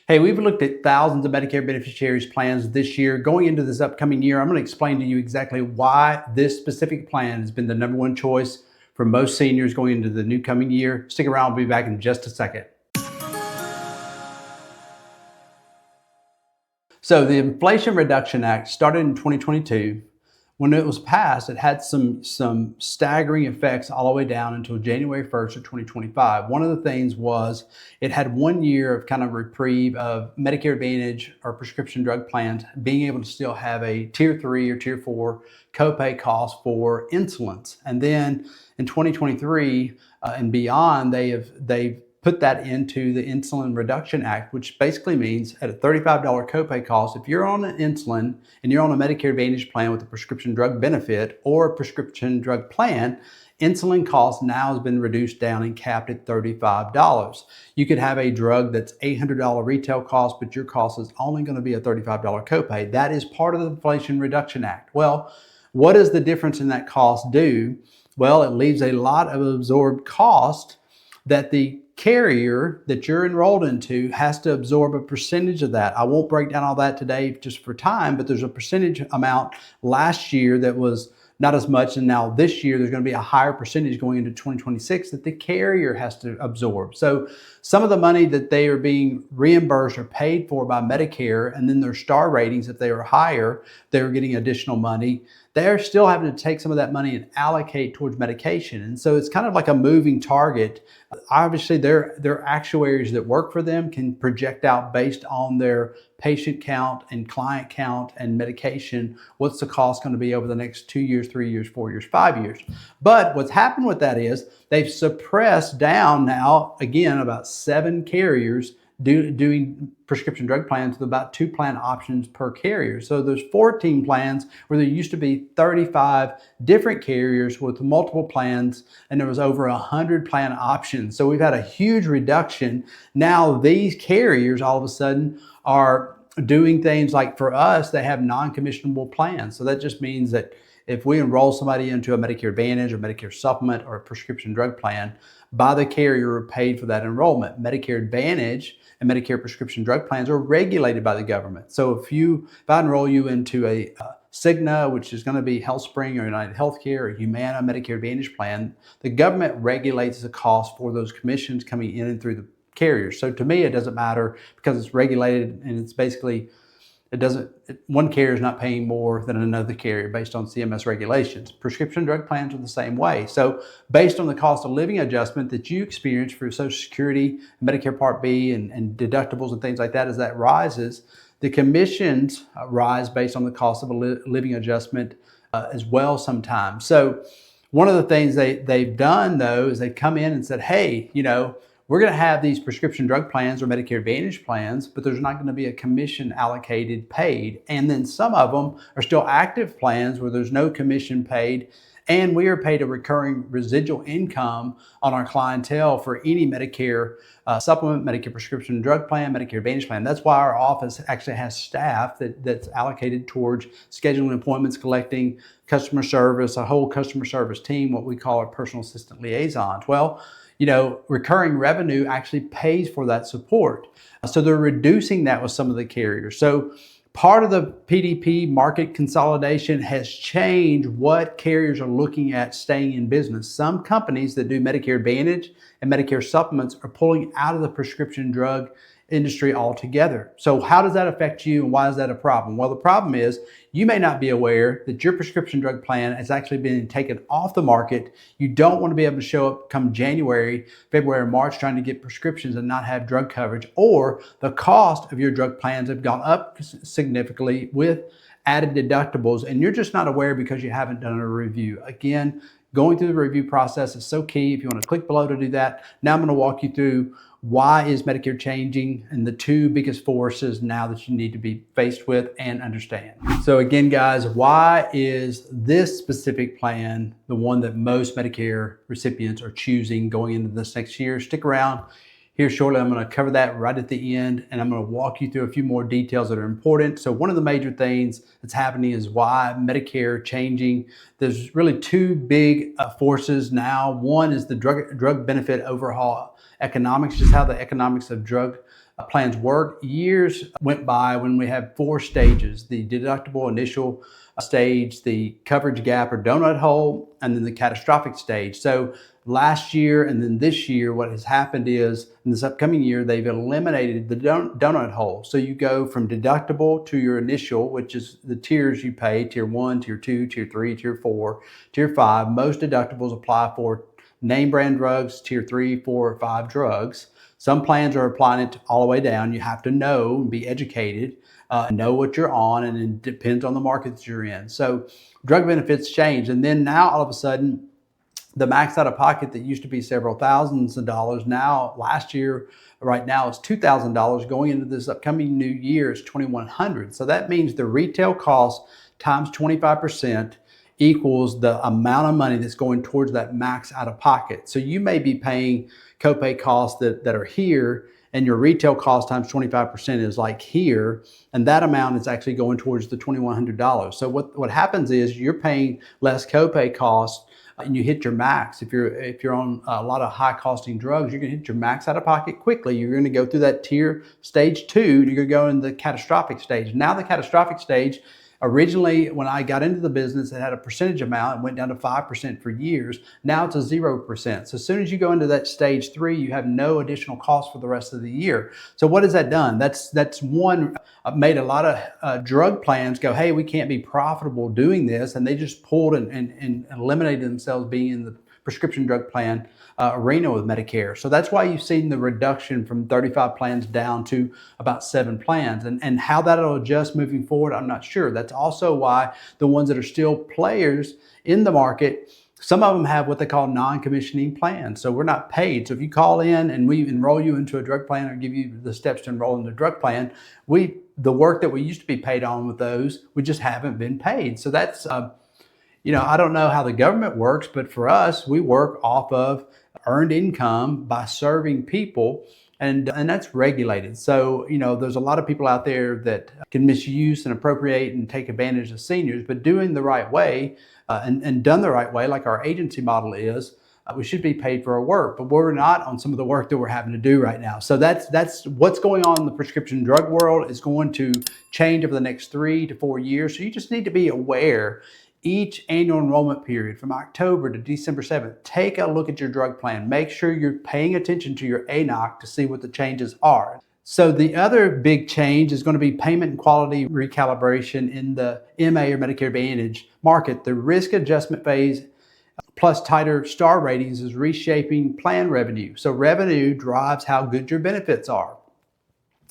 Hey, we've looked at thousands of Medicare beneficiaries plans this year. Going into this upcoming year, I'm going to explain to you exactly why this specific plan has been the number one choice for most seniors going into the new coming year. Stick around, I'll be back in just a second. So the Inflation Reduction Act started in 2022. When it was passed, it had some staggering effects all the way down until January 1st of 2025. One of the things was it had 1 year of kind of reprieve of Medicare Advantage or prescription drug plans being able to still have a tier 3 or tier 4 copay cost for insulins. And then in 2023 and beyond, they've put that into the Insulin Reduction Act, which basically means at a $35 copay cost, if you're on an insulin and you're on a Medicare Advantage plan with a prescription drug benefit or a prescription drug plan, insulin cost now has been reduced down and capped at $35. You could have a drug that's $800 retail cost, but your cost is only going to be a $35 copay. That is part of the Inflation Reduction Act. Well, what does the difference in that cost do? Well, it leaves a lot of absorbed cost that the carrier that you're enrolled into has to absorb a percentage of that. I won't break down all that today just for time, but there's a percentage amount last year that was not as much, and now this year there's going to be a higher percentage going into 2026 that the carrier has to absorb. So some of the money that they are being reimbursed or paid for by Medicare, and then their star ratings, if they were higher, they were getting additional money. They're still having to take some of that money and allocate towards medication. And so it's kind of like a moving target. Obviously, their actuaries that work for them can project out based on their patient count and client count and medication, what's the cost going to be over the next 2 years, 3 years, 4 years, 5 years. But what's happened with that is they've suppressed down now, again, about 7 carriers doing prescription drug plans with about 2 plan options per carrier. So there's 14 plans where there used to be 35 different carriers with multiple plans, and there was over 100 plan options. So we've had a huge reduction. Now these carriers all of a sudden are doing things like, for us, they have non-commissionable plans. So that just means that if we enroll somebody into a Medicare Advantage or Medicare Supplement or a prescription drug plan, by the carrier are paid for that enrollment. Medicare Advantage and Medicare prescription drug plans are regulated by the government. So if I enroll you into a Cigna, which is going to be HealthSpring or United Healthcare or Humana Medicare Advantage plan, the government regulates the cost for those commissions coming in and through the carriers. So to me, it doesn't matter because it's regulated, and it's basically, one carrier is not paying more than another carrier based on CMS regulations. Prescription drug plans are the same way. So based on the cost of living adjustment that you experience for Social Security, Medicare Part B, and deductibles and things like that, as that rises, the commissions rise based on the cost of a living adjustment as well sometimes. So one of the things they've done, though, is they've come in and said, hey, we're going to have these prescription drug plans or Medicare Advantage plans, but there's not going to be a commission allocated paid. And then some of them are still active plans where there's no commission paid, and we are paid a recurring residual income on our clientele for any Medicare supplement, Medicare prescription drug plan, Medicare Advantage plan. That's why our office actually has staff that's allocated towards scheduling appointments, collecting customer service, a whole customer service team, what we call our personal assistant liaisons. Well, recurring revenue actually pays for that support. So they're reducing that with some of the carriers. So part of the PDP market consolidation has changed what carriers are looking at staying in business. Some companies that do Medicare Advantage and Medicare supplements are pulling out of the prescription drug industry altogether. So how does that affect you, and why is that a problem? Well, the problem is you may not be aware that your prescription drug plan has actually been taken off the market. You don't want to be able to show up come January, February, March trying to get prescriptions and not have drug coverage, or the cost of your drug plans have gone up significantly with added deductibles, and you're just not aware because you haven't done a review. Again, going through the review process is so key. If you want to click below to do that. Now I'm going to walk you through why is Medicare changing and the 2 biggest forces now that you need to be faced with and understand. So again, guys, why is this specific plan the one that most Medicare recipients are choosing going into this next year? Stick around. Here shortly, I'm going to cover that right at the end, and I'm going to walk you through a few more details that are important. So one of the major things that's happening is why Medicare changing. There's really 2 big forces now. One is the drug benefit overhaul economics, just how the economics of drug plans work. Years went by when we had 4 stages: the deductible initial stage, the coverage gap or donut hole, and then the catastrophic stage. So last year and then this year, what has happened is in this upcoming year, they've eliminated the donut hole. So you go from deductible to your initial, which is the tiers you pay: tier 1, tier 2, tier 3, tier 4, tier 5. Most deductibles apply for name brand drugs, tier 3, 4, or 5 drugs. Some plans are applying it all the way down. You have to know and be educated, know what you're on, and it depends on the markets you're in. So drug benefits change. And then now all of a sudden, the max out of pocket that used to be several thousands of dollars, now last year, right now is $2,000. Going into this upcoming new year is $2,100. So that means the retail cost times 25% equals the amount of money that's going towards that max out of pocket. So you may be paying copay costs that are here, and your retail cost times 25% is like here, and that amount is actually going towards the $2,100. So what happens is you're paying less copay costs and you hit your max. If you're on a lot of high costing drugs, you're gonna hit your max out of pocket quickly. You're gonna go through that tier stage 2, you're gonna go in the catastrophic stage. Now the catastrophic stage, originally, when I got into the business, it had a percentage amount and went down to 5% for years. Now it's a 0%. So as soon as you go into that stage 3, you have no additional cost for the rest of the year. So what has that done? That's one, made a lot of drug plans go, hey, we can't be profitable doing this. And they just pulled and eliminated themselves being in the prescription drug plan arena with Medicare. So that's why you've seen the reduction from 35 plans down to about 7 plans. And how that'll adjust moving forward, I'm not sure. That's also why the ones that are still players in the market, some of them have what they call non-commissioning plans. So we're not paid. So if you call in and we enroll you into a drug plan or give you the steps to enroll in the drug plan, the work that we used to be paid on with those, we just haven't been paid. So that's, I don't know how the government works, but for us, we work off of earned income by serving people, and that's regulated. So, there's a lot of people out there that can misuse and appropriate and take advantage of seniors, but doing the right way and done the right way, like our agency model is, we should be paid for our work, but we're not on some of the work that we're having to do right now. So that's what's going on in the prescription drug world. Is going to change over the next 3 to 4 years. So you just need to be aware. Each annual enrollment period from October to December 7th, take a look at your drug plan. Make sure you're paying attention to your ANOC to see what the changes are. So the other big change is going to be payment and quality recalibration in the MA or Medicare Advantage market. The risk adjustment phase plus tighter star ratings is reshaping plan revenue. So revenue drives how good your benefits are,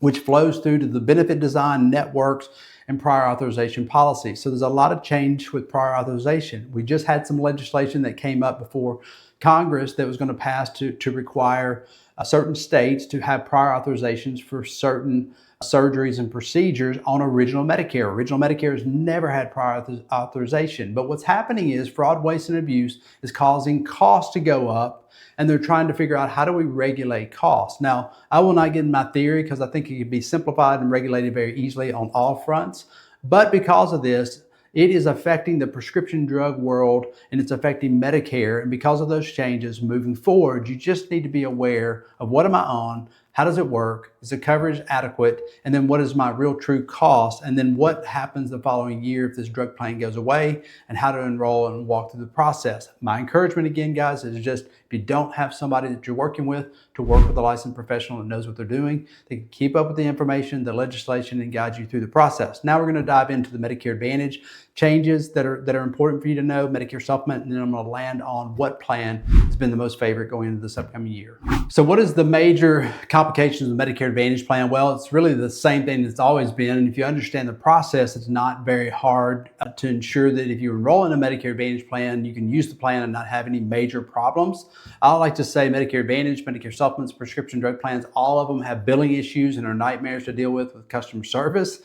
which flows through to the benefit design, networks, and prior authorization policy. So there's a lot of change with prior authorization. We just had some legislation that came up before Congress that was going to pass to require certain states to have prior authorizations for certain surgeries and procedures on original Medicare. Original Medicare has never had prior authorization. But what's happening is fraud, waste, and abuse is causing costs to go up, and they're trying to figure out how do we regulate costs. Now, I will not get in my theory because I think it can be simplified and regulated very easily on all fronts. But because of this, it is affecting the prescription drug world and it's affecting Medicare. And because of those changes moving forward, you just need to be aware of what am I on? How does it work? Is the coverage adequate? And then what is my real true cost? And then what happens the following year if this drug plan goes away, and how to enroll and walk through the process. My encouragement again, guys, is just if you don't have somebody that you're working with to work with a licensed professional that knows what they're doing, they can keep up with the information, the legislation, and guide you through the process. Now we're going to dive into the Medicare Advantage changes that are important for you to know, Medicare Supplement, and then I'm going to land on what plan has been the most favorite going into this upcoming year. So what is the major complications of the Medicare Advantage plan? Well, it's really the same thing it's always been. And if you understand the process, it's not very hard to ensure that if you enroll in a Medicare Advantage plan, you can use the plan and not have any major problems. I like to say Medicare Advantage, Medicare Supplements, prescription drug plans, all of them have billing issues and are nightmares to deal with customer service.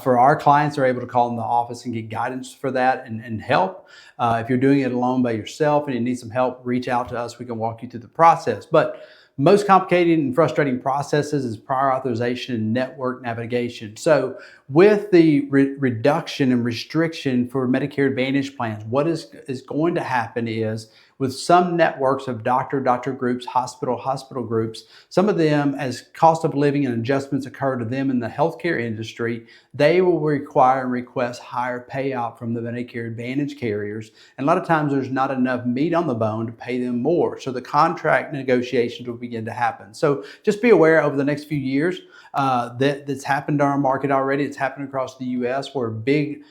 For our clients, they're able to call in the office and get guidance for that and help. If you're doing it alone by yourself and you need some help, reach out to us. We can walk you through the process. But most complicated and frustrating processes is prior authorization and network navigation. So with the reduction and restriction for Medicare Advantage plans, what is going to happen is with some networks of doctor groups, hospital groups. Some of them, as cost of living and adjustments occur to them in the healthcare industry, they will require and request higher payout from the Medicare Advantage carriers. And a lot of times there's not enough meat on the bone to pay them more. So the contract negotiations will begin to happen. So just be aware over the next few years that's happened in our market already. It's happened across the US where big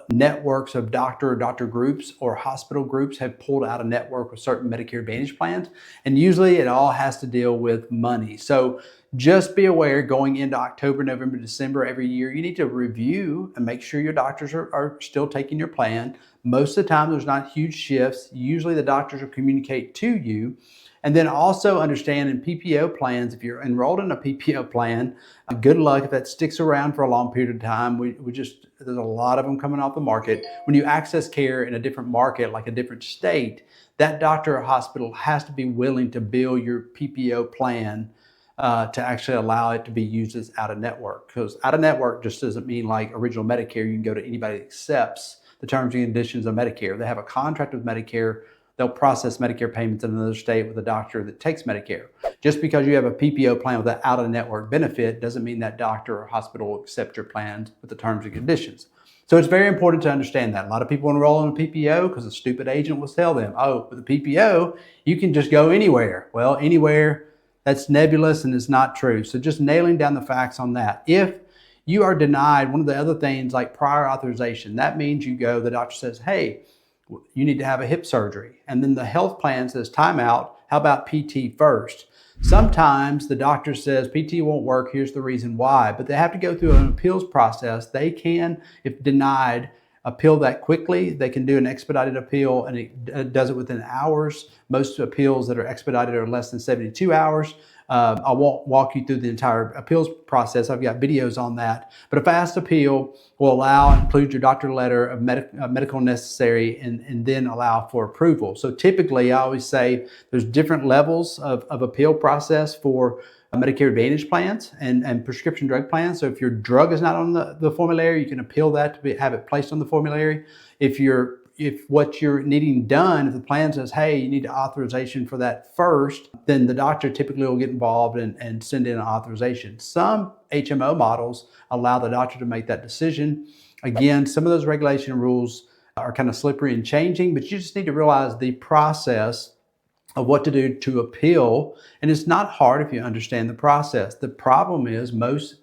networks of doctor groups or hospital groups have pulled out a network with certain Medicare Advantage plans. And usually it all has to deal with money. So just be aware going into October, November, December every year, you need to review and make sure your doctors are still taking your plan. Most of the time, there's not huge shifts. Usually the doctors will communicate to you. And then also understand in PPO plans, if you're enrolled in a PPO plan, good luck if that sticks around for a long period of time. There's a lot of them coming off the market. When you access care in a different market, like a different state, that doctor or hospital has to be willing to bill your PPO plan to actually allow it to be used as out-of-network. Because out-of-network just doesn't mean like original Medicare, you can go to anybody that accepts the terms and conditions of Medicare. They have a contract with Medicare. They'll process Medicare payments in another state with a doctor that takes Medicare. Just because you have a PPO plan with an out-of-network benefit doesn't mean that doctor or hospital will accept your plans with the terms and conditions. So it's very important to understand that. A lot of people enroll in a PPO because a stupid agent will tell them, oh, with a PPO, you can just go anywhere. Well, anywhere, that's nebulous and it's not true. So just nailing down the facts on that. If you are denied one of the other things like prior authorization, that means the doctor says, hey, you need to have a hip surgery. And then the health plan says, timeout, how about PT first? Sometimes the doctor says PT won't work, here's the reason why, but they have to go through an appeals process. They can, if denied, appeal that quickly. They can do an expedited appeal and it does it within hours. Most appeals that are expedited are less than 72 hours. I won't walk you through the entire appeals process. I've got videos on that. But a fast appeal will include your doctor letter of medical necessary and then allow for approval. So typically, I always say there's different levels of appeal process for Medicare Advantage plans and prescription drug plans. So if your drug is not on the formulary, you can appeal that to have it placed on the formulary. If what you're needing done, if the plan says, hey, you need authorization for that first, then the doctor typically will get involved and send in an authorization. Some HMO models allow the doctor to make that decision. Again, some of those regulation rules are kind of slippery and changing, but you just need to realize the process of what to do to appeal. And it's not hard if you understand the process. The problem is most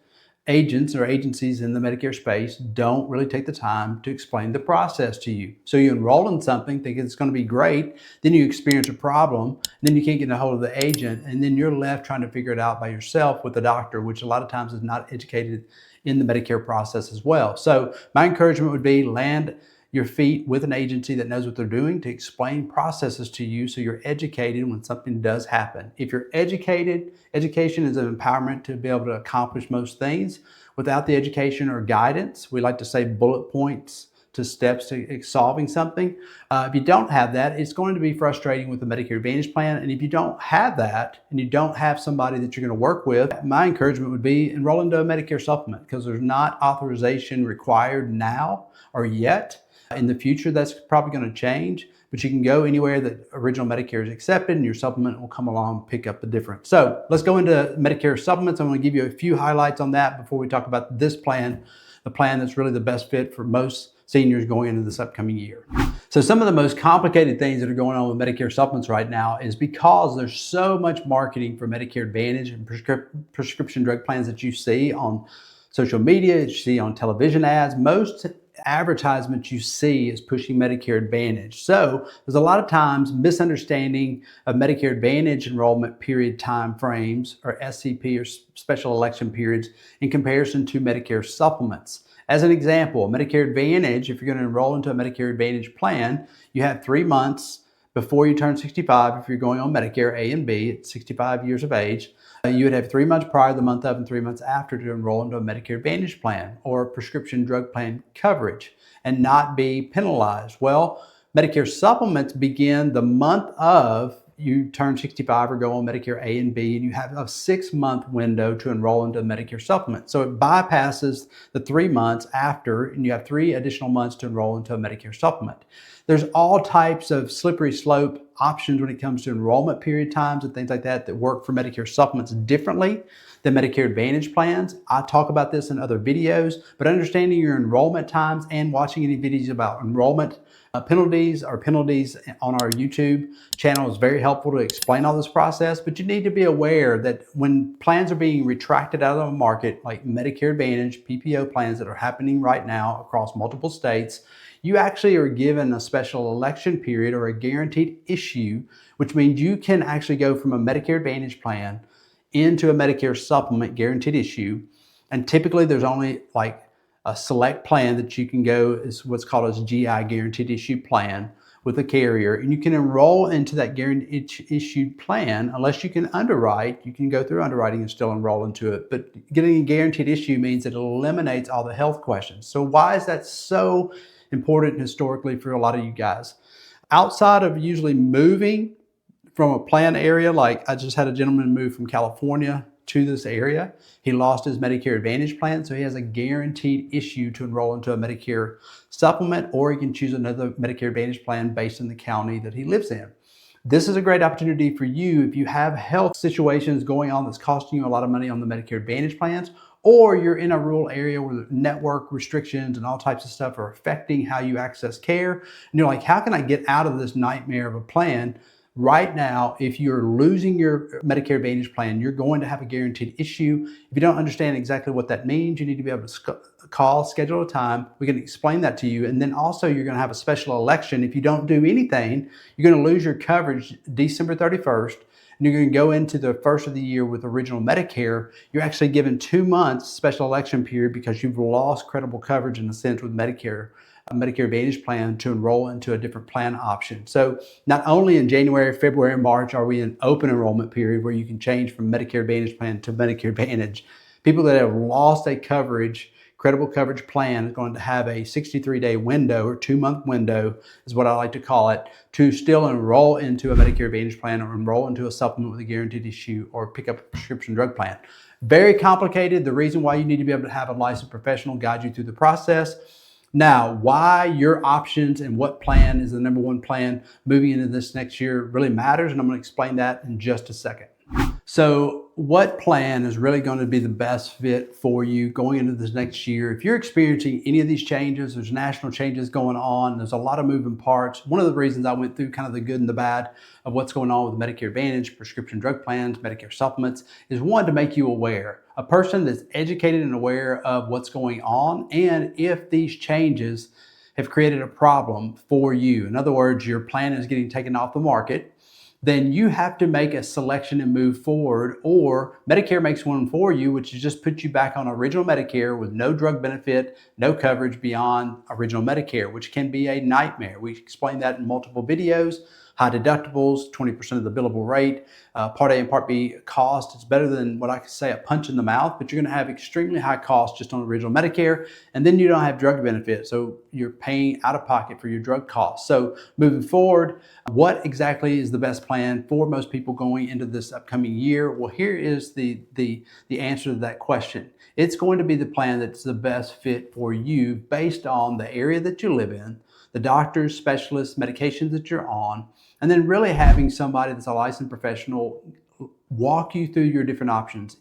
agents or agencies in the Medicare space don't really take the time to explain the process to you. So you enroll in something thinking it's going to be great, then you experience a problem, then you can't get a hold of the agent, and then you're left trying to figure it out by yourself with the doctor, which a lot of times is not educated in the Medicare process as well. So my encouragement would be land your feet with an agency that knows what they're doing to explain processes to you so you're educated when something does happen. If you're educated, education is an empowerment to be able to accomplish most things. Without the education or guidance, we like to say bullet points to steps to solving something. If you don't have that, it's going to be frustrating with the Medicare Advantage plan. And if you don't have that and you don't have somebody that you're going to work with, my encouragement would be enroll into a Medicare supplement because there's not authorization required now or yet. In the future, that's probably going to change, but you can go anywhere that original Medicare is accepted and your supplement will come along and pick up the difference. So let's go into Medicare supplements. I'm going to give you a few highlights on that before we talk about this plan, the plan that's really the best fit for most seniors going into this upcoming year. So some of the most complicated things that are going on with Medicare supplements right now is because there's so much marketing for Medicare Advantage and prescription drug plans that you see on social media, you see on television ads. Most advertisement you see is pushing Medicare Advantage. So there's a lot of times misunderstanding of Medicare Advantage enrollment period time frames or SEP or special election periods in comparison to Medicare supplements. As an example, Medicare Advantage, if you're going to enroll into a Medicare Advantage plan, you have 3 months before you turn 65 if you're going on Medicare A and B at 65 years of age. You would have 3 months prior, the month of, and 3 months after to enroll into a Medicare Advantage plan or prescription drug plan coverage and not be penalized. Well, Medicare supplements begin the month of you turn 65 or go on Medicare A and B, and you have a 6-month window to enroll into a Medicare supplement. So it bypasses the 3 months after, and you have 3 additional months to enroll into a Medicare supplement. There's all types of slippery slope options when it comes to enrollment period times and things like that that work for Medicare supplements differently than Medicare Advantage plans. I talk about this in other videos, but understanding your enrollment times and watching any videos about enrollment penalties on our YouTube channel is very helpful to explain all this process. But you need to be aware that when plans are being retracted out of the market, like Medicare Advantage, PPO plans that are happening right now across multiple states, you actually are given a special election period or a guaranteed issue, which means you can actually go from a Medicare Advantage plan into a Medicare supplement guaranteed issue. And typically there's only like a select plan that you can go, is what's called as GI guaranteed issue plan with a carrier. And you can enroll into that guaranteed issued plan unless you can underwrite. You can go through underwriting and still enroll into it. But getting a guaranteed issue means it eliminates all the health questions. So why is that so important historically for a lot of you guys? Outside of usually moving from a plan area, like I just had a gentleman move from California to this area. He lost his Medicare Advantage plan, so he has a guaranteed issue to enroll into a Medicare supplement, or he can choose another Medicare Advantage plan based on the county that he lives in. This is a great opportunity for you if you have health situations going on that's costing you a lot of money on the Medicare Advantage plans, or you're in a rural area where the network restrictions and all types of stuff are affecting how you access care. And you're like, how can I get out of this nightmare of a plan? Right now, if you're losing your Medicare Advantage plan, you're going to have a guaranteed issue. If you don't understand exactly what that means, you need to be able to call, schedule a time. We can explain that to you. And then also you're going to have a special election. If you don't do anything, you're going to lose your coverage December 31st. And you're going to go into the first of the year with original Medicare. You're actually given 2 months special election period because you've lost credible coverage in a sense with Medicare. A Medicare Advantage plan to enroll into a different plan option. So not only in January, February, and March are we in open enrollment period where you can change from Medicare Advantage plan to Medicare Advantage. People that have lost a credible coverage plan is going to have a 63-day window or 2-month window is what I like to call it, to still enroll into a Medicare Advantage plan or enroll into a supplement with a guaranteed issue or pick up a prescription drug plan. Very complicated. The reason why you need to be able to have a licensed professional guide you through the process. Now, why your options and what plan is the number one plan moving into this next year really matters, and I'm going to explain that in just a second. So what plan is really going to be the best fit for you going into this next year? If you're experiencing any of these changes, there's national changes going on, there's a lot of moving parts. One of the reasons I went through kind of the good and the bad of what's going on with Medicare Advantage, prescription drug plans, Medicare supplements, is one, to make you aware. A person that's educated and aware of what's going on, and if these changes have created a problem for you. In other words, your plan is getting taken off the market, then you have to make a selection and move forward, or Medicare makes one for you, which is just put you back on original Medicare with no drug benefit, no coverage beyond original Medicare, which can be a nightmare. We explained that in multiple videos. High deductibles, 20% of the billable rate, Part A and Part B cost. It's better than what I could say a punch in the mouth, but you're going to have extremely high costs just on original Medicare, and then you don't have drug benefit, so you're paying out of pocket for your drug costs. So moving forward, what exactly is the best plan for most people going into this upcoming year? Well, here is the answer to that question. It's going to be the plan that's the best fit for you based on the area that you live in, the doctors, specialists, medications that you're on, and then really having somebody that's a licensed professional walk you through your different options.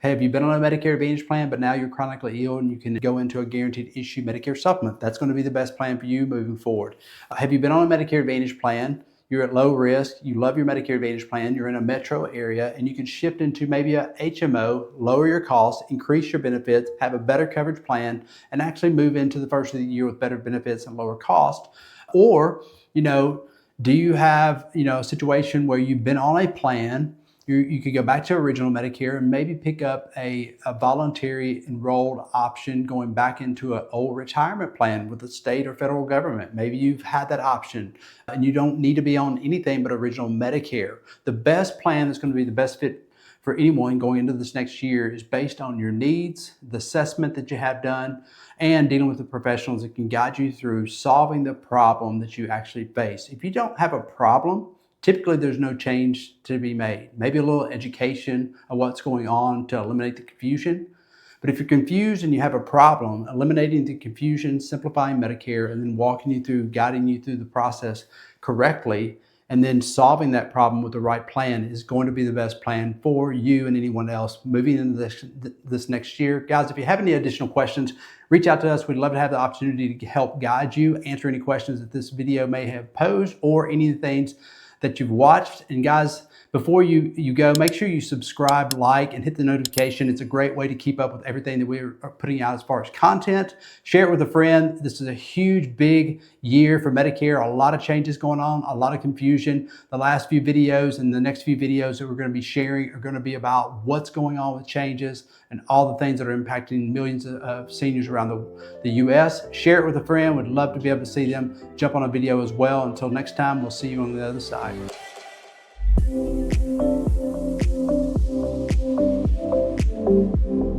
Have you been on a Medicare Advantage plan, but now you're chronically ill and you can go into a guaranteed issue Medicare supplement? That's going to be the best plan for you moving forward. Have you been on a Medicare Advantage plan? You're at low risk, you love your Medicare Advantage plan, you're in a metro area, and you can shift into maybe a HMO, lower your costs, increase your benefits, have a better coverage plan, and actually move into the first of the year with better benefits and lower cost. Or, do you have, a situation where you've been on a plan, you could go back to original Medicare and maybe pick up a voluntary enrolled option going back into an old retirement plan with the state or federal government. Maybe you've had that option and you don't need to be on anything but original Medicare. The best plan that's going to be the best fit for anyone going into this next year is based on your needs, the assessment that you have done, and dealing with the professionals that can guide you through solving the problem that you actually face. If you don't have a problem, typically there's no change to be made. Maybe a little education of what's going on to eliminate the confusion. But if you're confused and you have a problem, eliminating the confusion, simplifying Medicare, and then walking you through, guiding you through the process correctly, and then solving that problem with the right plan is going to be the best plan for you and anyone else moving into this next year. Guys, if you have any additional questions, reach out to us. We'd love to have the opportunity to help guide you, answer any questions that this video may have posed or any of the things that you've watched. And guys, before you go, make sure you subscribe, like, and hit the notification. It's a great way to keep up with everything that we're putting out as far as content. Share it with a friend. This is a huge, big year for Medicare. A lot of changes going on, a lot of confusion. The last few videos and the next few videos that we're going to be sharing are going to be about what's going on with changes and all the things that are impacting millions of seniors around the U.S. Share it with a friend. We'd love to be able to see them jump on a video as well. Until next time, we'll see you on the other side. Thank you.